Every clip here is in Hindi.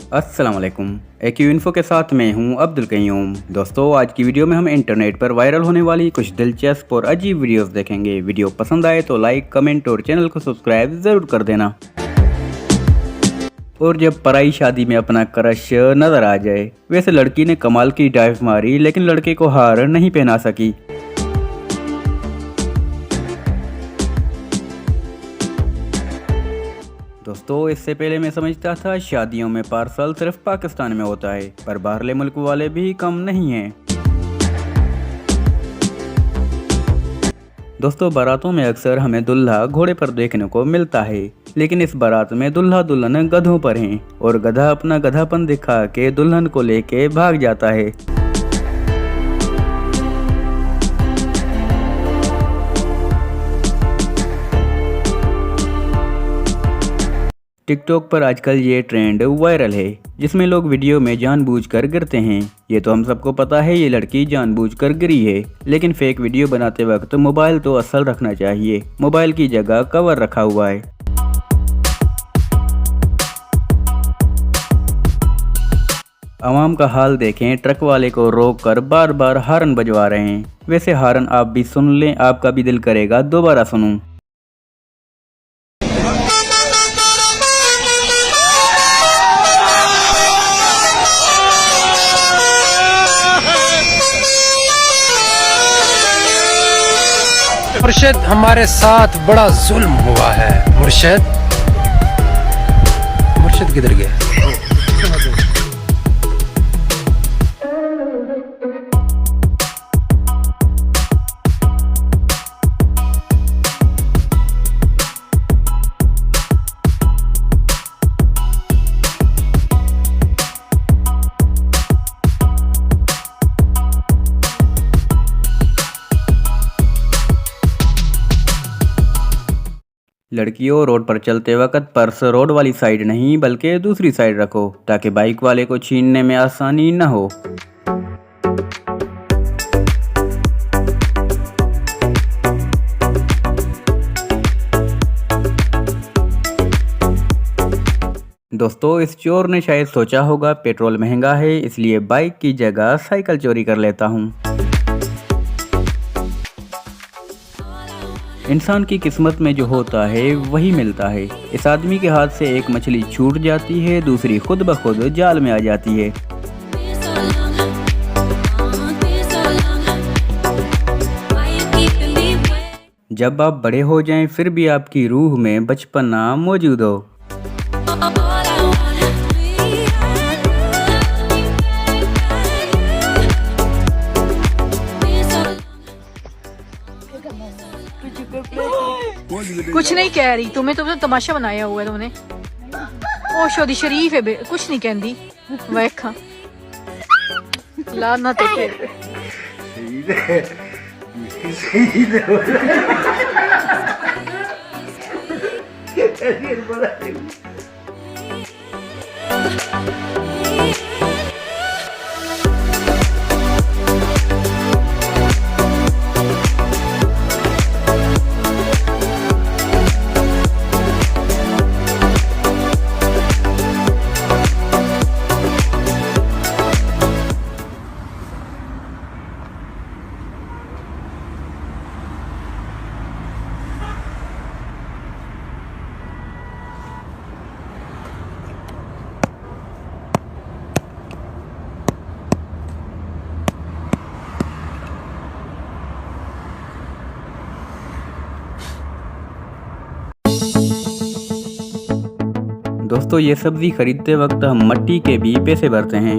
अस्सलाम वालेकुम। एक्यू इन्फो के साथ मैं हूं अब्दुल कयूम। दोस्तों, आज की वीडियो में हम इंटरनेट पर वायरल होने वाली कुछ दिलचस्प और अजीब वीडियोस देखेंगे। वीडियो पसंद आए तो लाइक, कमेंट और चैनल को सब्सक्राइब ज़रूर कर देना। और जब पराई शादी में अपना क्रश नज़र आ जाए। वैसे लड़की ने कमाल की डाइव मारी लेकिन लड़के को हार नहीं पहना सकी। दोस्तों, इससे पहले मैं समझता था शादियों में पार्सल सिर्फ पाकिस्तान में होता है, पर बाहरले मुल्क वाले भी कम नहीं हैं। दोस्तों, बारातों में अक्सर हमें दूल्हा घोड़े पर देखने को मिलता है, लेकिन इस बारात में दूल्हा दुल्हन गधों पर हैं और गधा अपना गधापन दिखा के दुल्हन को लेके भाग जाता है। टिकटॉक पर आजकल ये ट्रेंड वायरल है, जिसमें लोग वीडियो में जानबूझकर गिरते हैं। ये तो हम सबको पता है ये लड़की जानबूझकर गिरी है, लेकिन फेक वीडियो बनाते वक्त मोबाइल तो असल रखना चाहिए। मोबाइल की जगह कवर रखा हुआ है। आवाम का हाल देखें, ट्रक वाले को रोक कर बार बार हॉर्न बजवा रहे हैं। वैसे हॉर्न आप भी सुन लें, आपका भी दिल करेगा दोबारा सुनूं। मुर्शिद, हमारे साथ बड़ा जुल्म हुआ है। मुर्शिद किधर गया? लड़कियों, रोड पर चलते वक्त पर्स रोड वाली साइड नहीं बल्कि दूसरी साइड रखो, ताकि बाइक वाले को छीनने में आसानी न हो। दोस्तों, इस चोर ने शायद सोचा होगा पेट्रोल महंगा है, इसलिए बाइक की जगह साइकिल चोरी कर लेता हूँ। इंसान की किस्मत में जो होता है वही मिलता है। इस आदमी के हाथ से एक मछली छूट जाती है, दूसरी खुद ब खुद जाल में आ जाती है। जब आप बड़े हो जाएं फिर भी आपकी रूह में बचपना मौजूद हो। कुछ नहीं कह रही, तुम्हें तो तमाशा बनाया हुआ है तुमने। ओ शोदी शरीफ है, कुछ नहीं कहती। वैखा लाना तो दोस्तों, ये सब्जी खरीदते वक्त हम मट्टी के भी पैसे भरते हैं।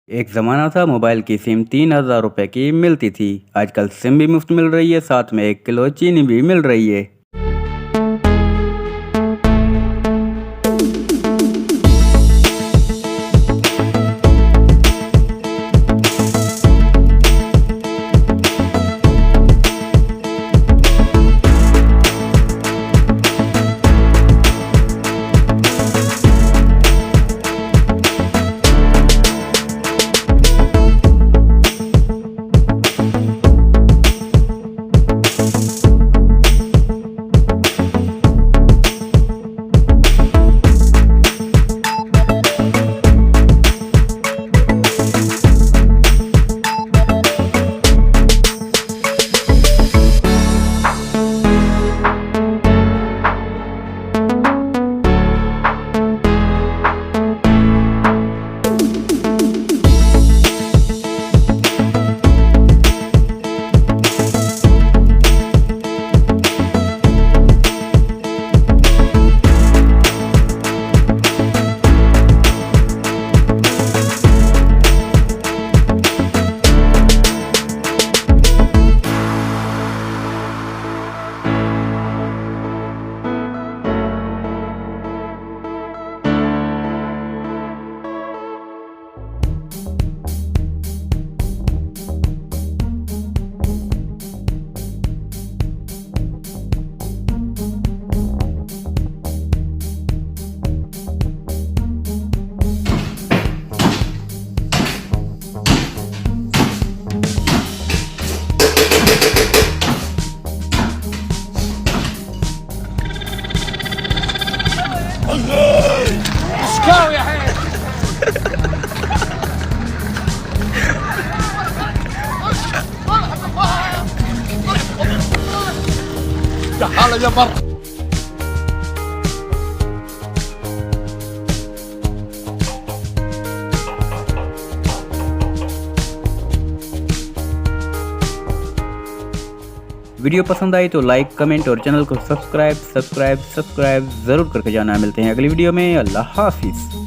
एक ज़माना था मोबाइल की सिम 3000 रुपए की मिलती थी। आजकल सिम भी मुफ्त मिल रही है, साथ में 1 किलो चीनी भी मिल रही है। क्या हाल है जबर। वीडियो पसंद आई तो लाइक, कमेंट और चैनल को सब्सक्राइब ज़रूर करके जाना। मिलते हैं अगली वीडियो में। अल्लाह हाफिज़।